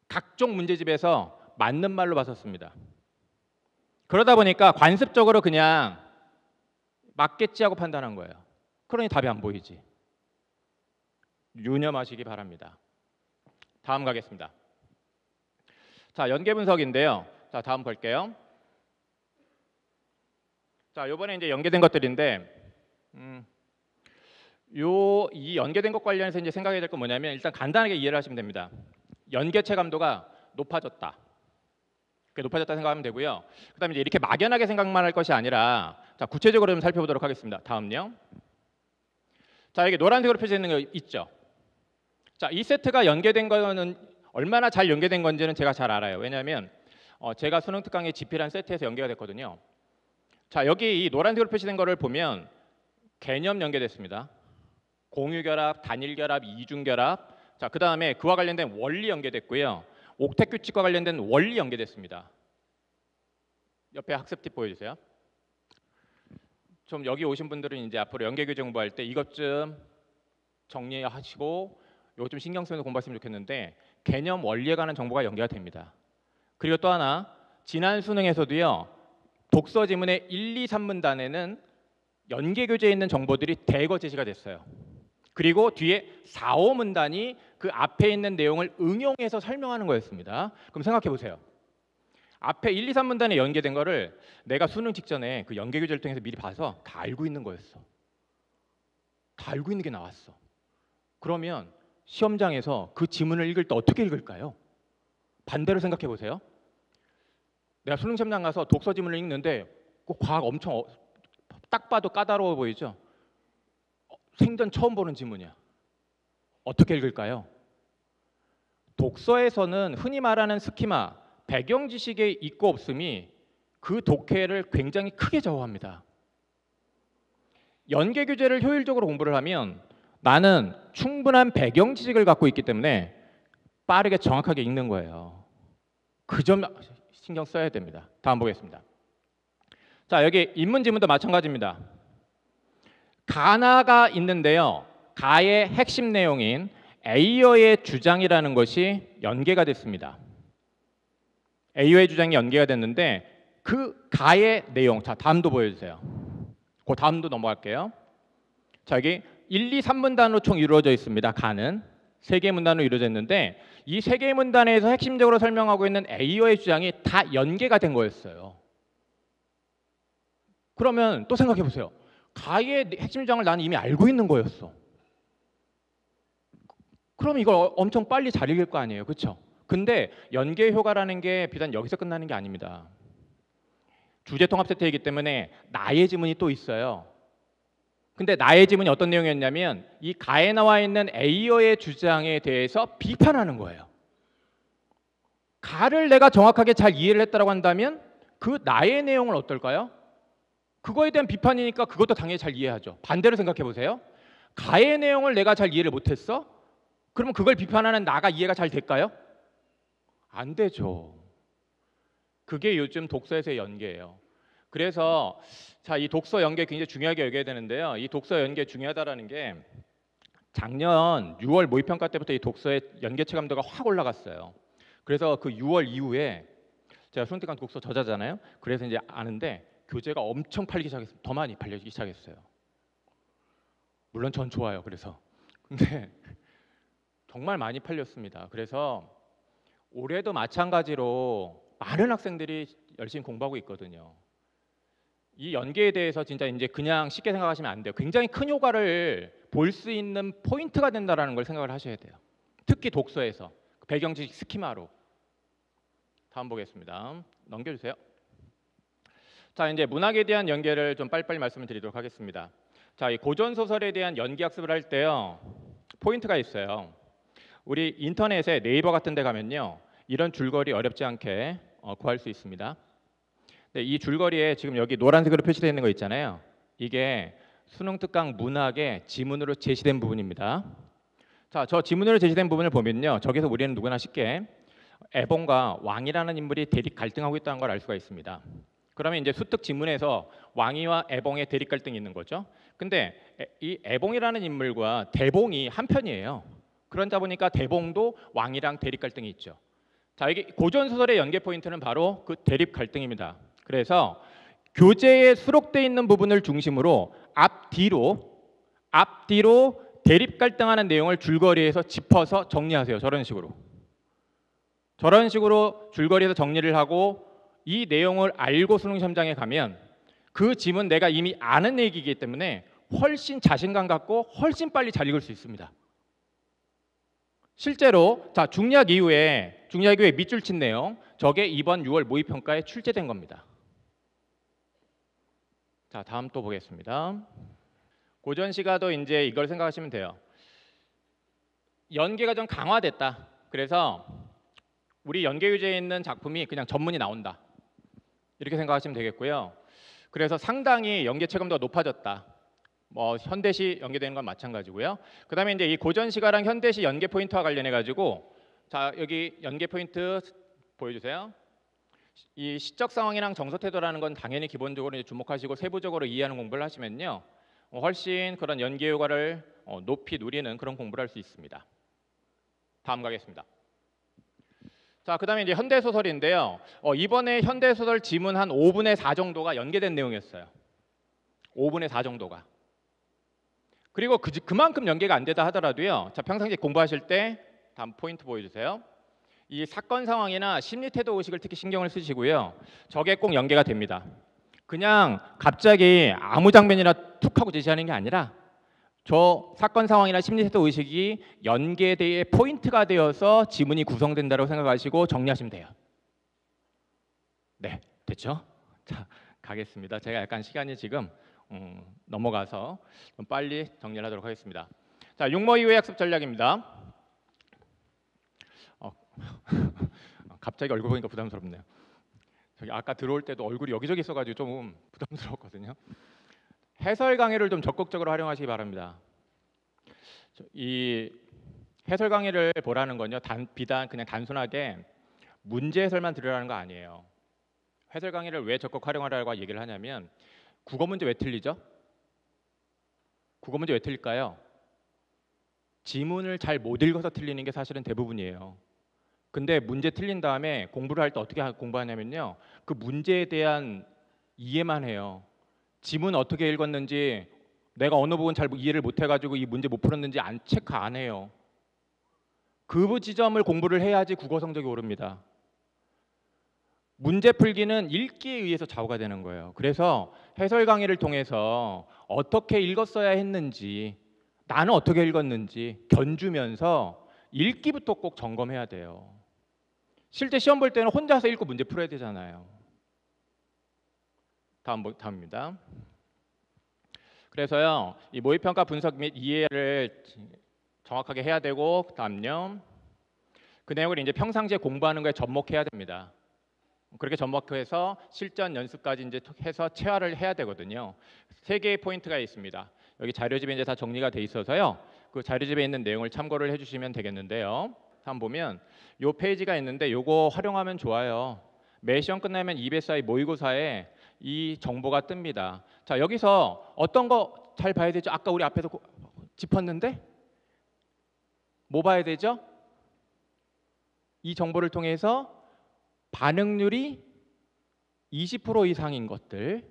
각종 문제집에서 맞는 말로 봤었습니다. 그러다 보니까 관습적으로 그냥 맞겠지 하고 판단한 거예요. 그러니 답이 안 보이지. 유념하시기 바랍니다. 다음 가겠습니다. 자 연계 분석인데요. 자 다음 볼게요. 자 이번에 이제 연계된 것들인데, 이 연계된 것 관련해서 이제 생각해야 될 건 뭐냐면, 일단 간단하게 이해를 하시면 됩니다. 연계 체감도가 높아졌다. 높아졌다 생각하면 되고요. 그다음에 이제 이렇게 막연하게 생각만 할 것이 아니라, 자 구체적으로 좀 살펴보도록 하겠습니다. 다음요. 자 여기 노란색으로 표시되어 있는 거 있죠. 자, 이 세트가 연계된 거는 얼마나 잘 연계된 건지는 제가 잘 알아요. 왜냐하면 제가 수능 특강의 GP라는 세트에서 연계가 됐거든요. 자, 여기 이 노란색으로 표시된 거를 보면 개념 연계됐습니다. 공유결합, 단일결합, 이중결합. 자, 그 다음에 그와 관련된 원리 연계됐고요. 옥텟 규칙과 관련된 원리 연계됐습니다. 옆에 학습 팁 보여주세요. 좀 여기 오신 분들은 이제 앞으로 연계교재 공부할 때 이것 좀 정리하시고 이것 좀 신경 쓰면서 공부하시면 좋겠는데, 개념 원리에 관한 정보가 연계가 됩니다. 그리고 또 하나, 지난 수능에서도요, 독서 지문의 1, 2, 3문단에는 연계교재에 있는 정보들이 대거 제시가 됐어요. 그리고 뒤에 4, 5문단이 그 앞에 있는 내용을 응용해서 설명하는 거였습니다. 그럼 생각해 보세요. 앞에 1, 2, 3문단에 연계된 거를 내가 수능 직전에 그 연계교재를 통해서 미리 봐서 다 알고 있는 거였어. 다 알고 있는 게 나왔어. 그러면 시험장에서 그 지문을 읽을 때 어떻게 읽을까요? 반대로 생각해 보세요. 내가 수능 시험장 가서 독서 지문을 읽는데 그 과학 엄청 딱 봐도 까다로워 보이죠? 생전 처음 보는 지문이야. 어떻게 읽을까요? 독서에서는 흔히 말하는 스키마, 배경 지식의 있고 없음이 그 독해를 굉장히 크게 좌우합니다. 연계 교재를 효율적으로 공부를 하면 나는 충분한 배경 지식을 갖고 있기 때문에 빠르게 정확하게 읽는 거예요. 그 점 신경 써야 됩니다. 다음 보겠습니다. 자, 여기 인문 지문도 마찬가지입니다. 가나가 있는데요. 가의 핵심 내용인 에이어의 주장이라는 것이 연계가 됐습니다. 에이어의 주장이 연계가 됐는데 그 가의 내용, 자 다음도 보여주세요. 그 다음도 넘어갈게요. 자, 여기 1, 2, 3문단으로 총 이루어져 있습니다. 가는 3개의 문단으로 이루어져 있는데 이 3개의 문단에서 핵심적으로 설명하고 있는 에이어의 주장이 다 연계가 된 거였어요. 그러면 또 생각해 보세요. 가의 핵심 주장을 나는 이미 알고 있는 거였어. 그럼 이걸 엄청 빨리 잘 읽을 거 아니에요, 그렇죠? 근데 연계 효과라는 게 비단 여기서 끝나는 게 아닙니다. 주제 통합 세트이기 때문에 나의 지문이 또 있어요. 근데 나의 지문이 어떤 내용이었냐면 이 가에 나와 있는 에이어의 주장에 대해서 비판하는 거예요. 가를 내가 정확하게 잘 이해를 했다고 한다면 그 나의 내용은 어떨까요? 그거에 대한 비판이니까 그것도 당연히 잘 이해하죠. 반대로 생각해 보세요. 가의 내용을 내가 잘 이해를 못했어? 그러면 그걸 비판하는 나가 이해가 잘 될까요? 안 되죠. 그게 요즘 독서에서의 연계예요. 그래서 자, 이 독서 연계 굉장히 중요하게 여겨야 되는데요. 이 독서 연계 중요하다라는 게 작년 6월 모의평가 때부터 이 독서의 연계 체감도가 확 올라갔어요. 그래서 그 6월 이후에 제가 수능 특강 독서 저자잖아요. 그래서 이제 아는데 교재가 엄청 팔리기 시작했어요. 더 많이 팔리기 시작했어요. 물론 전 좋아요. 그래서 근데 정말 많이 팔렸습니다. 그래서 올해도 마찬가지로 많은 학생들이 열심히 공부하고 있거든요. 이 연계에 대해서 진짜 이제 그냥 쉽게 생각하시면 안 돼요. 굉장히 큰 효과를 볼 수 있는 포인트가 된다라는 걸 생각을 하셔야 돼요. 특히 독서에서 배경 지식 스키마로. 다음 보겠습니다. 넘겨주세요. 자, 이제 문학에 대한 연계를 좀 빨리빨리 말씀을 드리도록 하겠습니다. 자, 이 고전 소설에 대한 연기 학습을 할 때요, 포인트가 있어요. 우리 인터넷에 네이버 같은 데 가면요, 이런 줄거리 어렵지 않게 구할 수 있습니다. 네, 이 줄거리에 지금 여기 노란색으로 표시되어 있는 거 있잖아요. 이게 수능 특강 문학의 지문으로 제시된 부분입니다. 자, 저 지문으로 제시된 부분을 보면요, 저기서 우리는 누구나 쉽게 애봉과 왕이라는 인물이 대립 갈등하고 있다는 걸 알 수가 있습니다. 그러면 이제 수특 지문에서 왕이와 애봉의 대립 갈등이 있는 거죠. 근데 이 애봉이라는 인물과 대봉이 한 편이에요. 그러다 보니까 대봉도 왕이랑 대립 갈등이 있죠. 자, 이게 고전 소설의 연계 포인트는 바로 그 대립 갈등입니다. 그래서 교재에 수록되어 있는 부분을 중심으로 앞뒤로 대립 갈등하는 내용을 줄거리에서 짚어서 정리하세요. 저런 식으로 줄거리에서 정리를 하고 이 내용을 알고 수능 시험장에 가면 그 지문 내가 이미 아는 얘기이기 때문에 훨씬 자신감 갖고 훨씬 빨리 잘 읽을 수 있습니다. 실제로 자, 중략 이후에 밑줄 친 내용, 저게 이번 6월 모의평가에 출제된 겁니다. 자, 다음 또 보겠습니다. 고전 시가도 이제 이걸 생각하시면 돼요. 연계가 좀 강화됐다. 그래서 우리 연계 유제에 있는 작품이 그냥 전문이 나온다. 이렇게 생각하시면 되겠고요. 그래서 상당히 연계 체감도가 높아졌다. 뭐 현대시 연계되는 건 마찬가지고요. 그다음에 이제 이 고전시가랑 현대시 연계 포인트와 관련해 가지고 자 여기 연계 포인트 보여주세요. 이 시적 상황이랑 정서 태도라는 건 당연히 기본적으로 이제 주목하시고 세부적으로 이해하는 공부를 하시면요, 훨씬 그런 연계 효과를 높이 누리는 그런 공부를 할 수 있습니다. 다음 가겠습니다. 자, 그다음에 이제 현대 소설인데요. 이번에 현대 소설 지문 한 5분의 4 정도가 연계된 내용이었어요. 5분의 4 정도가. 그리고 그만큼 연계가 안 되다 하더라도요. 자, 평상시 공부하실 때 다음 포인트 보여주세요. 이 사건 상황이나 심리 태도 의식을 특히 신경을 쓰시고요. 저게 꼭 연계가 됩니다. 그냥 갑자기 아무 장면이나 툭 하고 제시하는 게 아니라 저 사건 상황이나 심리 태도 의식이 연계대의 포인트가 되어서 지문이 구성된다고 생각하시고 정리하시면 돼요. 네, 됐죠? 자, 가겠습니다. 제가 약간 시간이 지금 넘어가서 좀 빨리 정리를 하도록 하겠습니다. 자, 육모 이후의 학습 전략입니다. 갑자기 얼굴 보니까 부담스럽네요. 저기 아까 들어올 때도 얼굴이 여기저기 있어가지고 좀 부담스러웠거든요. 해설 강의를 좀 적극적으로 활용하시기 바랍니다. 이 해설 강의를 보라는 건요, 비단 그냥 단순하게 문제 해설만 들으라는 거 아니에요. 해설 강의를 왜 적극 활용하라고 얘기를 하냐면 국어 문제 왜 틀리죠? 국어 문제 왜 틀릴까요? 지문을 잘 못 읽어서 틀리는 게 사실은 대부분이에요. 근데 문제 틀린 다음에 공부를 할 때 어떻게 공부하냐면요, 그 문제에 대한 이해만 해요. 지문 어떻게 읽었는지, 내가 어느 부분 잘 이해를 못 해가지고 이 문제 못 풀었는지 체크 안 해요. 그 지점을 공부를 해야지 국어 성적이 오릅니다. 문제 풀기는 읽기에 의해서 좌우가 되는 거예요. 그래서 해설 강의를 통해서 어떻게 읽었어야 했는지, 나는 어떻게 읽었는지 견주면서 읽기부터 꼭 점검해야 돼요. 실제 시험 볼 때는 혼자서 읽고 문제 풀어야 되잖아요. 다음입니다. 그래서요, 이 모의평가 분석 및 이해를 정확하게 해야 되고, 다음요, 그 내용을 이제 평상시에 공부하는 거에 접목해야 됩니다. 그렇게 접목해서 실전 연습까지 이제 해서 체화를 해야 되거든요. 3개의 포인트가 있습니다. 여기 자료집에 이제 다 정리가 돼 있어서요, 그 자료집에 있는 내용을 참고를 해주시면 되겠는데요. 한번 보면 요 페이지가 있는데 요거 활용하면 좋아요. 매 시험 끝나면 EBSI 모의고사에 이 정보가 뜹니다. 자, 여기서 어떤 거 잘 봐야 되죠? 아까 우리 앞에서 짚었는데 뭐 봐야 되죠? 이 정보를 통해서 반응률이 20% 이상인 것들,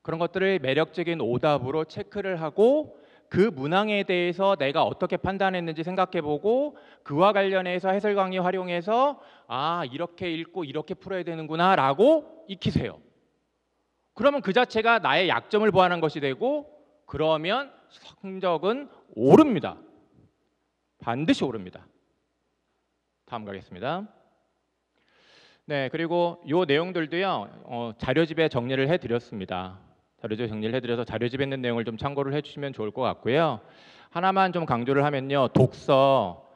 그런 것들을 매력적인 오답으로 체크를 하고 그 문항에 대해서 내가 어떻게 판단했는지 생각해보고 그와 관련해서 해설 강의 활용해서 아, 이렇게 읽고 이렇게 풀어야 되는구나 라고 익히세요. 그러면 그 자체가 나의 약점을 보완한 것이 되고, 그러면 성적은 오릅니다. 반드시 오릅니다. 다음 가겠습니다. 네, 그리고 요 내용들도요, 자료집에 정리를 해드렸습니다. 자료집에 정리를 해드려서 자료집에 있는 내용을 좀 참고를 해주시면 좋을 것 같고요. 하나만 좀 강조를 하면요, 독서,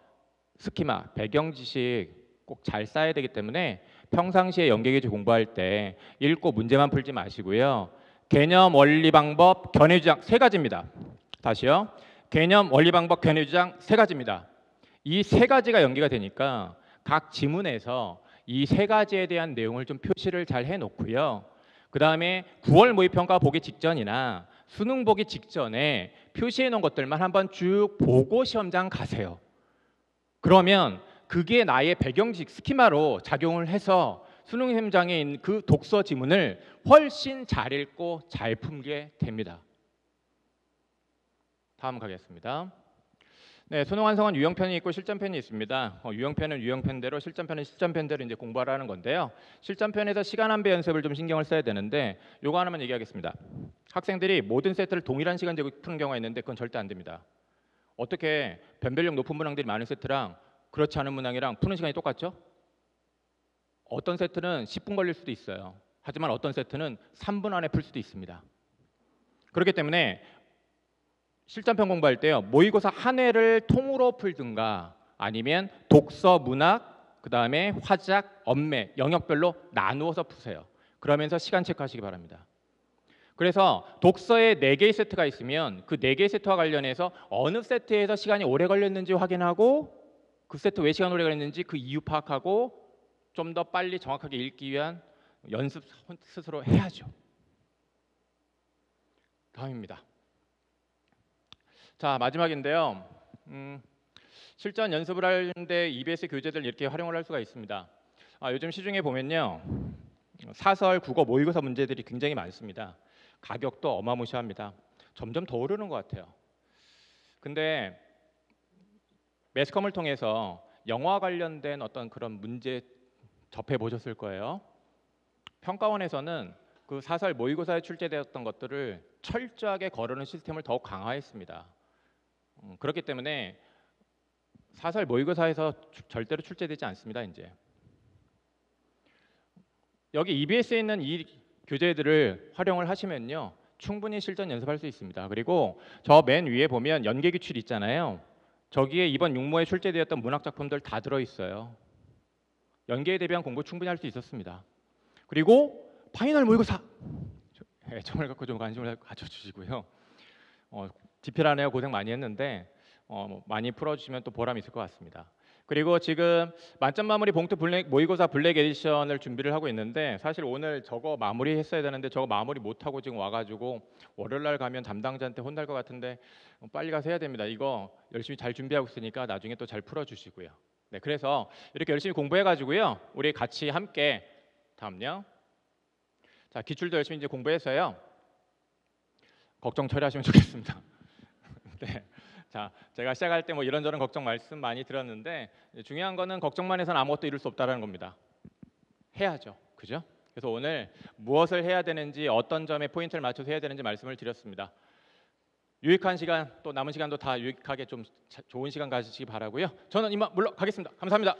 스키마, 배경 지식 꼭 잘 쌓아야 되기 때문에 평상시에 연계교재 공부할 때 읽고 문제만 풀지 마시고요. 개념, 원리, 방법, 견해, 주장 3가지입니다. 다시요. 개념, 원리, 방법, 견해, 주장 3가지입니다. 이 3가지가 연계가 되니까 각 지문에서 이 3가지에 대한 내용을 좀 표시를 잘 해놓고요. 그 다음에 9월 모의평가 보기 직전이나 수능 보기 직전에 표시해 놓은 것들만 한번 쭉 보고 시험장 가세요. 그러면 그게 나의 배경지식 스키마로 작용을 해서 수능 시험장에 있는 그 독서 지문을 훨씬 잘 읽고 잘 풀게 됩니다. 다음 가겠습니다. 네, 수능 완성은 유형편이 있고 실전편이 있습니다. 유형편은 유형편대로, 실전편은 실전편대로 이제 공부하라는 건데요. 실전편에서 시간 안배 연습을 좀 신경을 써야 되는데, 요거 하나만 얘기하겠습니다. 학생들이 모든 세트를 동일한 시간 제고 푸는 경우가 있는데 그건 절대 안 됩니다. 어떻게 변별력 높은 문항들이 많은 세트랑 그렇지 않은 문항이랑 푸는 시간이 똑같죠? 어떤 세트는 10분 걸릴 수도 있어요. 하지만 어떤 세트는 3분 안에 풀 수도 있습니다. 그렇기 때문에 실전편 공부할 때요, 모의고사 한 회를 통으로 풀든가 아니면 독서, 문학, 그다음에 화작, 엄매 영역별로 나누어서 푸세요. 그러면서 시간 체크하시기 바랍니다. 그래서 독서에 4개의 세트가 있으면 그 4개의 세트와 관련해서 어느 세트에서 시간이 오래 걸렸는지 확인하고 그 세트 왜 시간 오래 걸렸는지 그 이유 파악하고 좀 더 빨리 정확하게 읽기 위한 연습 스스로 해야죠. 다음입니다. 자, 마지막인데요. 실전 연습을 하는데 EBS 교재들 이렇게 활용을 할 수가 있습니다. 요즘 시중에 보면요, 사설, 국어, 모의고사 문제들이 굉장히 많습니다. 가격도 어마무시합니다. 점점 더 오르는 것 같아요. 근데 매스컴을 통해서 영화 관련된 어떤 그런 문제 접해 보셨을 거예요. 평가원에서는 그 사설 모의고사에 출제되었던 것들을 철저하게 거르는 시스템을 더욱 강화했습니다. 그렇기 때문에 사설 모의고사에서 절대로 출제되지 않습니다. 이제 여기 EBS에 있는 이 교재들을 활용을 하시면요, 충분히 실전 연습할 수 있습니다. 그리고 저 맨 위에 보면 연계 기출 있잖아요. 저기에 이번 육모에 출제되었던 문학 작품들 다 들어 있어요. 연계에 대비한 공부 충분히 할 수 있었습니다. 그리고 파이널 모의고사 애정을 갖고 좀 관심을 가져주시고요. 디필하느라 고생 많이 했는데 많이 풀어주시면 또 보람이 있을 것 같습니다. 그리고 지금 만점 마무리 봉투 모의고사 블랙 에디션을 준비를 하고 있는데 사실 오늘 저거 마무리했어야 되는데 저거 마무리 못하고 지금 와가지고 월요일날 가면 담당자한테 혼날 것 같은데 빨리 가서 해야 됩니다. 이거 열심히 잘 준비하고 있으니까 나중에 또 잘 풀어주시고요. 네, 그래서 이렇게 열심히 공부해가지고요, 우리 같이 함께 다음요. 자, 기출도 열심히 이제 공부해서요. 걱정 처리하시면 좋겠습니다. 네. 자, 제가 시작할 때 뭐 이런저런 걱정 말씀 많이 드렸는데 중요한 거는 걱정만 해서는 아무것도 이룰 수 없다는 겁니다. 해야죠, 그죠? 그래서 오늘 무엇을 해야 되는지, 어떤 점에 포인트를 맞춰서 해야 되는지 말씀을 드렸습니다. 유익한 시간, 또 남은 시간도 다 유익하게 좀 좋은 시간 가지시기 바라고요. 저는 이만 물러가겠습니다. 감사합니다.